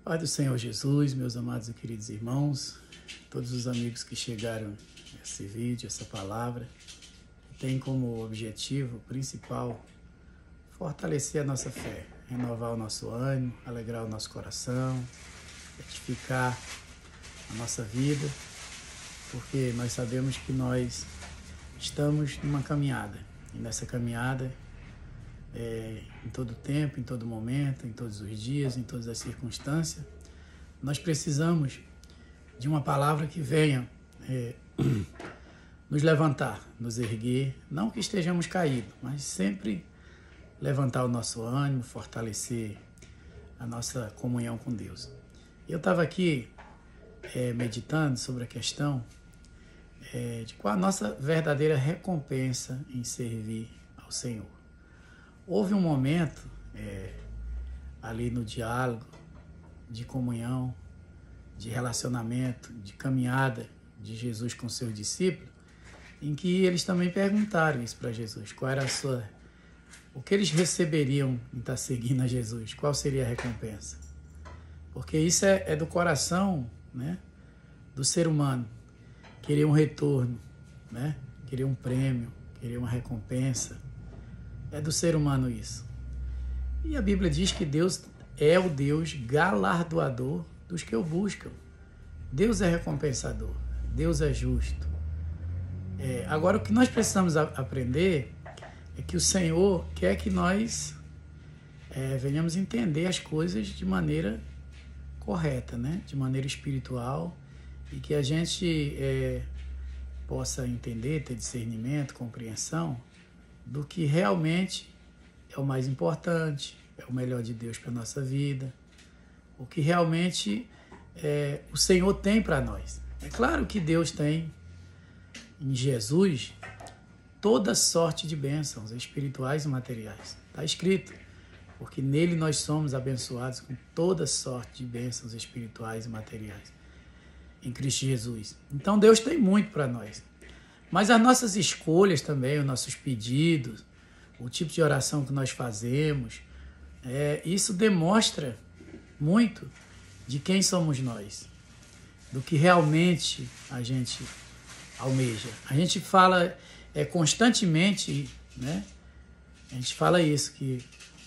Pai do Senhor Jesus, meus amados e queridos irmãos, todos os amigos que chegaram a esse vídeo, essa palavra, tem como objetivo principal fortalecer a nossa fé, renovar o nosso ânimo, alegrar o nosso coração, edificar a nossa vida, porque nós sabemos que nós estamos numa caminhada, e nessa caminhada, em todo tempo, em todo momento, em todos os dias, em todas as circunstâncias, nós precisamos de uma palavra que venha nos levantar, nos erguer, não que estejamos caídos, mas sempre levantar o nosso ânimo, fortalecer a nossa comunhão com Deus. Eu estava aqui meditando sobre a questão de qual a nossa verdadeira recompensa em servir ao Senhor. Houve um momento ali no diálogo, de comunhão, de relacionamento, de caminhada de Jesus com seus discípulos, em que eles também perguntaram isso para Jesus, qual era o que eles receberiam em estar seguindo a Jesus, qual seria a recompensa. Porque isso é do coração, né, do ser humano, querer um retorno, né, querer um prêmio, querer uma recompensa. É do ser humano isso. E a Bíblia diz que Deus é o Deus galardoador dos que o buscam. Deus é recompensador. Deus é justo. Agora, o que nós precisamos aprender é que o Senhor quer que nós venhamos entender as coisas de maneira correta, né? De maneira espiritual, e que a gente possa entender, ter discernimento, compreensão do que realmente é o mais importante, é o melhor de Deus para a nossa vida, o que realmente o Senhor tem para nós. É claro que Deus tem em Jesus toda sorte de bênçãos espirituais e materiais. Está escrito, porque nele nós somos abençoados com toda sorte de bênçãos espirituais e materiais em Cristo Jesus. Então Deus tem muito para nós. Mas as nossas escolhas também, os nossos pedidos, o tipo de oração que nós fazemos, isso demonstra muito de quem somos nós, do que realmente a gente almeja. A gente fala constantemente, né? A gente fala isso,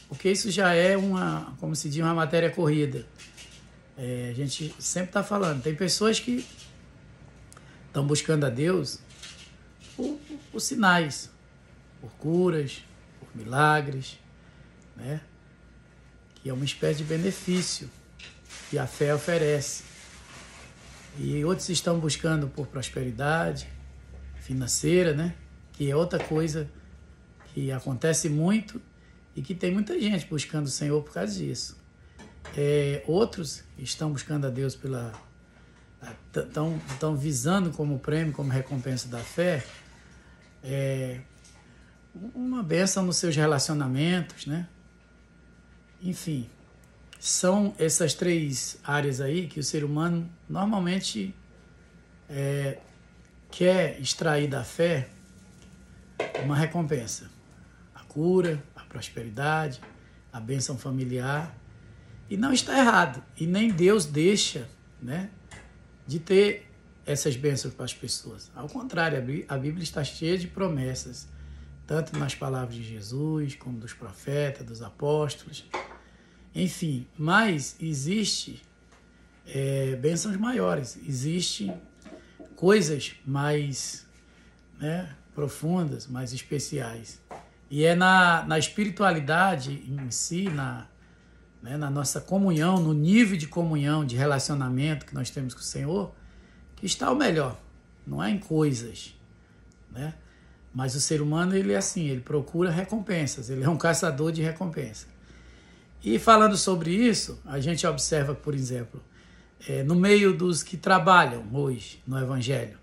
porque isso já é como se diz, uma matéria corrida. A gente sempre está falando. Tem pessoas que estão buscando a Deus por sinais, por curas, por milagres, né? Que é uma espécie de benefício que a fé oferece. E outros estão buscando por prosperidade financeira, né? Que é outra coisa que acontece muito e que tem muita gente buscando o Senhor por causa disso. Outros estão buscando a Deus estão visando como prêmio, como recompensa da fé, uma bênção nos seus relacionamentos, né? Enfim, são essas três áreas aí que o ser humano normalmente quer extrair da fé uma recompensa. A cura, a prosperidade, a bênção familiar. E não está errado. E nem Deus deixa, né, de ter essas bênçãos para as pessoas. Ao contrário, a Bíblia está cheia de promessas, tanto nas palavras de Jesus, como dos profetas, dos apóstolos. Enfim, mas existe bênçãos maiores, existem coisas mais, né, profundas, mais especiais. E é na espiritualidade em si, na nossa comunhão, no nível de comunhão, de relacionamento que nós temos com o Senhor, que está o melhor. Não é em coisas, né? Mas o ser humano, ele é assim, ele procura recompensas, ele é um caçador de recompensas. E falando sobre isso, a gente observa, por exemplo, no meio dos que trabalham hoje no Evangelho,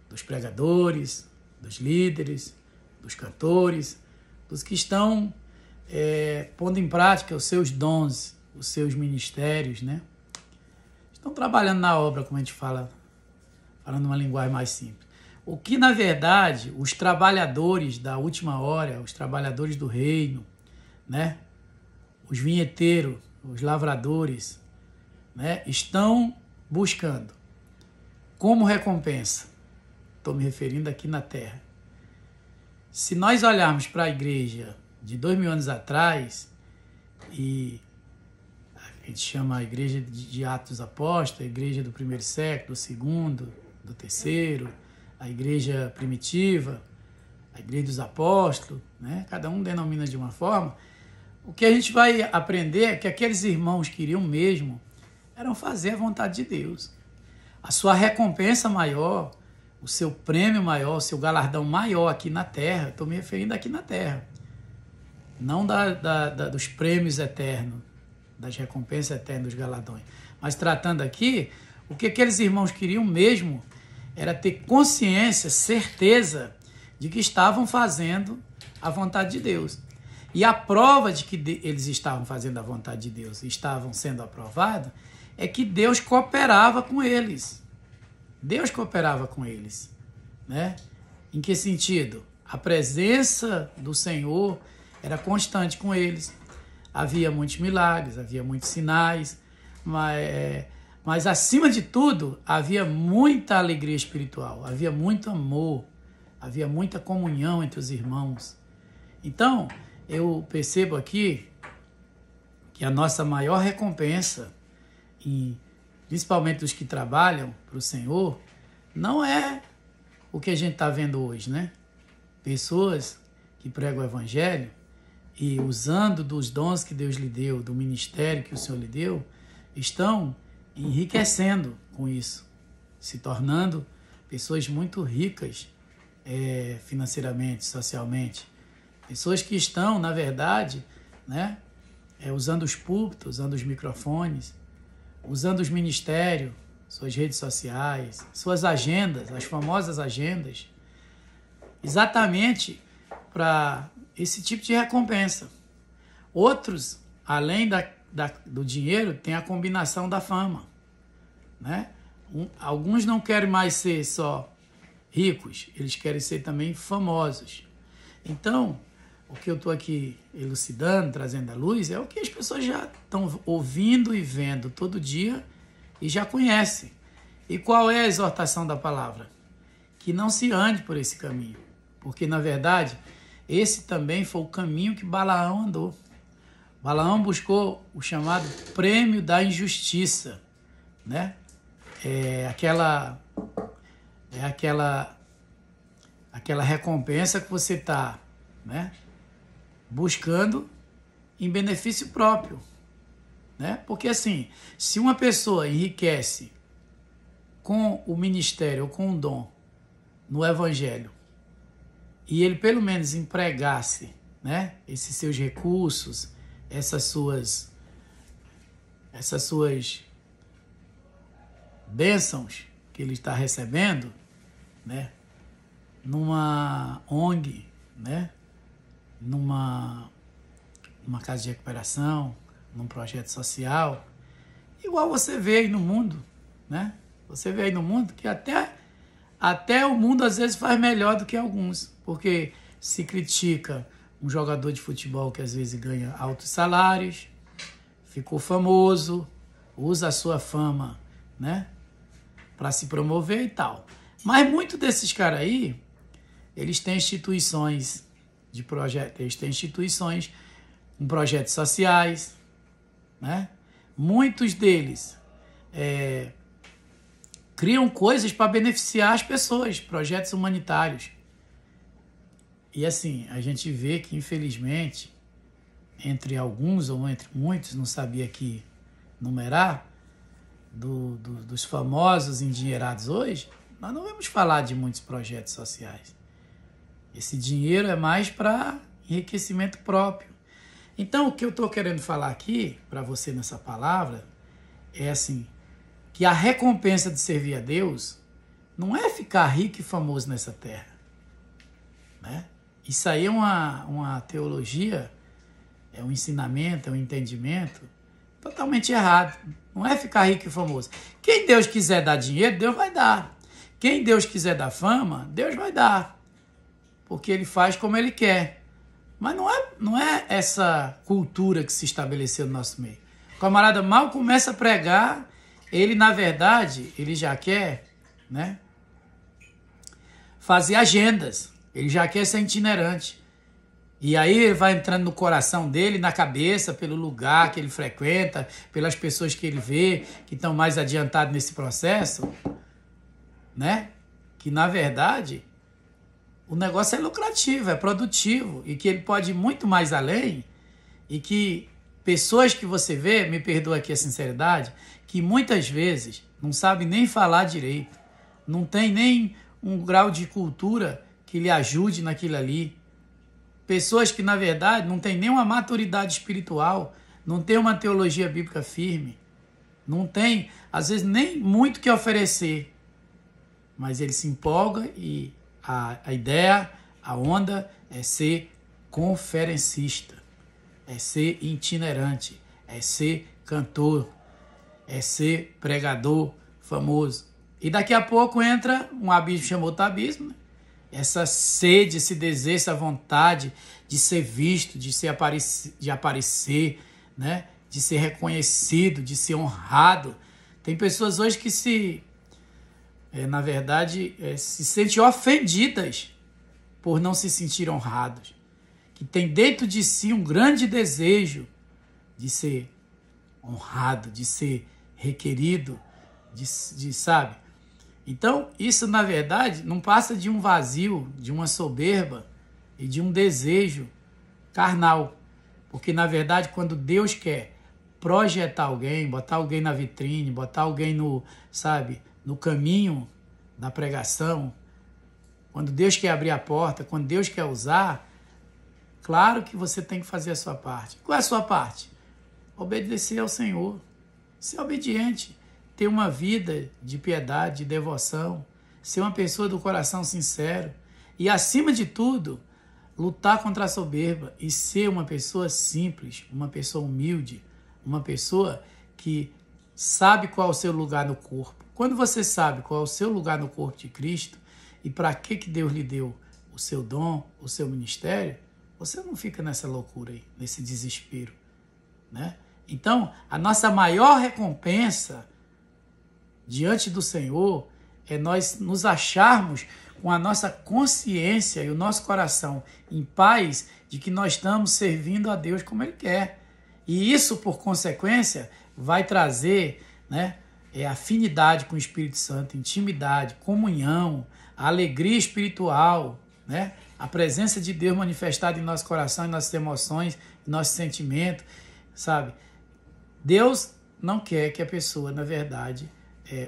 dos pregadores, dos líderes, dos cantores, dos que estão pondo em prática os seus dons, os seus ministérios, né? Estão trabalhando na obra, como a gente fala, falando uma linguagem mais simples. O que, na verdade, os trabalhadores da última hora, os trabalhadores do reino, né? Os vinheteiros, os lavradores, né, estão buscando como recompensa. Estou me referindo aqui na terra. Se nós olharmos para a igreja de 2000 anos atrás, e a gente chama a igreja de Atos dos Apóstolos, a igreja do primeiro século, do segundo, do terceiro, a igreja primitiva, a igreja dos apóstolos, né? Cada um denomina de uma forma. O que a gente vai aprender é que aqueles irmãos queriam mesmo eram fazer a vontade de Deus. A sua recompensa maior, o seu prêmio maior, o seu galardão maior aqui na terra, estou me referindo aqui na terra, não dos prêmios eternos, das recompensas eternas, dos galardões, mas tratando aqui, o que aqueles irmãos queriam mesmo era ter consciência, certeza de que estavam fazendo a vontade de Deus. E a prova de que eles estavam fazendo a vontade de Deus e estavam sendo aprovados é que Deus cooperava com eles. Deus cooperava com eles, né? Em que sentido? A presença do Senhor era constante com eles. Havia muitos milagres, havia muitos sinais, mas acima de tudo, havia muita alegria espiritual, havia muito amor, havia muita comunhão entre os irmãos. Então, eu percebo aqui que a nossa maior recompensa, principalmente os que trabalham para o Senhor, não é o que a gente está vendo hoje, né? Pessoas que pregam o Evangelho e usando dos dons que Deus lhe deu, do ministério que o Senhor lhe deu, estão enriquecendo com isso, se tornando pessoas muito ricas financeiramente, socialmente. Pessoas que estão, na verdade, né, usando os púlpitos, usando os microfones, usando os ministérios, suas redes sociais, suas agendas, as famosas agendas, exatamente para esse tipo de recompensa. Outros, além do dinheiro, tem a combinação da fama, né? Alguns não querem mais ser só ricos, eles querem ser também famosos. Então, o que eu estou aqui elucidando, trazendo à luz, é o que as pessoas já estão ouvindo e vendo todo dia e já conhecem. E qual é a exortação da palavra? Que não se ande por esse caminho, porque, na verdade, esse também foi o caminho que Balaão andou. Balaão buscou o chamado prêmio da injustiça, né? Aquela recompensa que você está, né, buscando em benefício próprio, né? Porque assim, se uma pessoa enriquece com o ministério ou com o dom no Evangelho e ele pelo menos empregasse, né, esses seus recursos, essas suas bênçãos que ele está recebendo, né, numa ONG, né, numa casa de recuperação, num projeto social, igual você vê aí no mundo, né? Você vê aí no mundo que até o mundo às vezes faz melhor do que alguns, porque se critica um jogador de futebol que às vezes ganha altos salários, ficou famoso, usa a sua fama, né, para se promover e tal. Mas muitos desses caras aí, eles têm instituições de projeto, eles têm instituições com projetos sociais, né? Muitos deles criam coisas para beneficiar as pessoas, projetos humanitários. E assim, a gente vê que, infelizmente, entre alguns ou entre muitos, não sabia aqui numerar, dos famosos endinheirados hoje, nós não vamos falar de muitos projetos sociais. Esse dinheiro é mais para enriquecimento próprio. Então, o que eu estou querendo falar aqui para você nessa palavra é assim, que a recompensa de servir a Deus não é ficar rico e famoso nessa terra, né? Isso aí é uma teologia, é um ensinamento, é um entendimento totalmente errado. Não é ficar rico e famoso. Quem Deus quiser dar dinheiro, Deus vai dar. Quem Deus quiser dar fama, Deus vai dar. Porque Ele faz como Ele quer. Mas não é essa cultura que se estabeleceu no nosso meio. Por camarada mal começa a pregar, ele, na verdade, ele já quer, né, fazer agendas. Ele já quer ser itinerante. E aí ele vai entrando no coração dele, na cabeça, pelo lugar que ele frequenta, pelas pessoas que ele vê, que estão mais adiantadas nesse processo, né? Que, na verdade, o negócio é lucrativo, é produtivo, e que ele pode ir muito mais além, e que pessoas que você vê, me perdoa aqui a sinceridade, que muitas vezes não sabem nem falar direito, não tem nem um grau de cultura que lhe ajude naquilo ali. Pessoas que, na verdade, não têm nenhuma maturidade espiritual, não têm uma teologia bíblica firme, não tem, às vezes, nem muito que oferecer, mas ele se empolga e a ideia, a onda é ser conferencista, é ser itinerante, é ser cantor, é ser pregador famoso. E daqui a pouco entra um abismo chamado outro abismo, né? Essa sede, esse desejo, essa vontade de ser visto, de aparecer, né? De ser reconhecido, de ser honrado. Tem pessoas hoje que na verdade, se sentem ofendidas por não se sentir honrados. Que tem dentro de si um grande desejo de ser honrado, de ser requerido, sabe? Então, isso, na verdade, não passa de um vazio, de uma soberba e de um desejo carnal. Porque, na verdade, quando Deus quer projetar alguém, botar alguém na vitrine, botar alguém no caminho da pregação, quando Deus quer abrir a porta, quando Deus quer usar, claro que você tem que fazer a sua parte. Qual é a sua parte? Obedecer ao Senhor, ser obediente, ter uma vida de piedade, de devoção, ser uma pessoa do coração sincero e, acima de tudo, lutar contra a soberba e ser uma pessoa simples, uma pessoa humilde, uma pessoa que sabe qual é o seu lugar no corpo. Quando você sabe qual é o seu lugar no corpo de Cristo e para que Deus lhe deu o seu dom, o seu ministério, você não fica nessa loucura aí, nesse desespero, né? Então, a nossa maior recompensa diante do Senhor é nós nos acharmos com a nossa consciência e o nosso coração em paz de que nós estamos servindo a Deus como Ele quer. E isso, por consequência, vai trazer, né, afinidade com o Espírito Santo, intimidade, comunhão, alegria espiritual, né, a presença de Deus manifestada em nosso coração, em nossas emoções, em nossos sentimentos, sabe? Deus não quer que a pessoa, na verdade,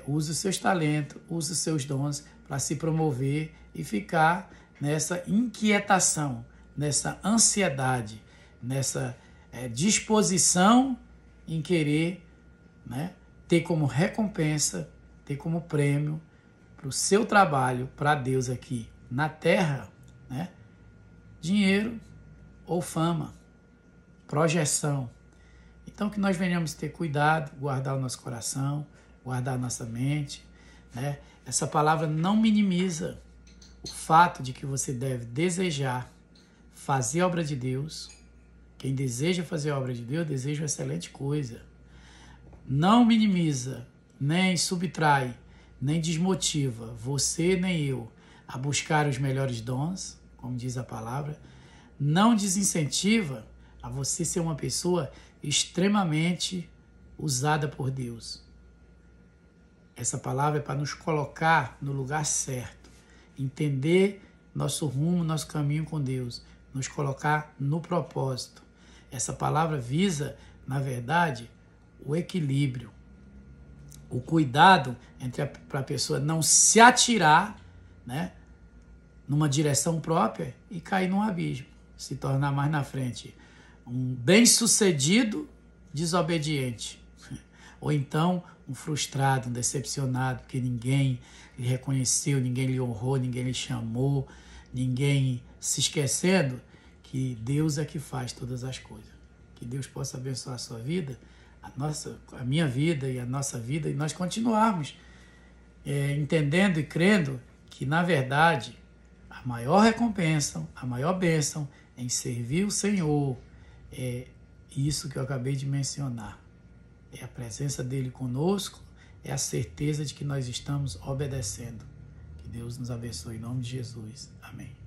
use os seus talentos, use os seus dons para se promover e ficar nessa inquietação, nessa ansiedade, nessa disposição em querer, né, ter como recompensa, ter como prêmio para o seu trabalho, para Deus aqui na terra, né, dinheiro ou fama, projeção. Então que nós venhamos ter cuidado, guardar o nosso coração, guardar a nossa mente, né? Essa palavra não minimiza o fato de que você deve desejar fazer a obra de Deus. Quem deseja fazer a obra de Deus, deseja uma excelente coisa. Não minimiza, nem subtrai, nem desmotiva você nem eu a buscar os melhores dons, como diz a palavra. Não desincentiva a você ser uma pessoa extremamente usada por Deus. Essa palavra é para nos colocar no lugar certo, entender nosso rumo, nosso caminho com Deus, nos colocar no propósito. Essa palavra visa, na verdade, o equilíbrio, o cuidado para a pessoa não se atirar, né, numa direção própria e cair num abismo, se tornar mais na frente um bem-sucedido desobediente, ou então um frustrado, um decepcionado, porque ninguém lhe reconheceu, ninguém lhe honrou, ninguém lhe chamou, ninguém se esquecendo que Deus é que faz todas as coisas. Que Deus possa abençoar a sua vida, a minha vida e a nossa vida, e nós continuarmos entendendo e crendo que, na verdade, a maior recompensa, a maior bênção em servir o Senhor é isso que eu acabei de mencionar. é a presença dele conosco, é a certeza de que nós estamos obedecendo. Que Deus nos abençoe em nome de Jesus. Amém.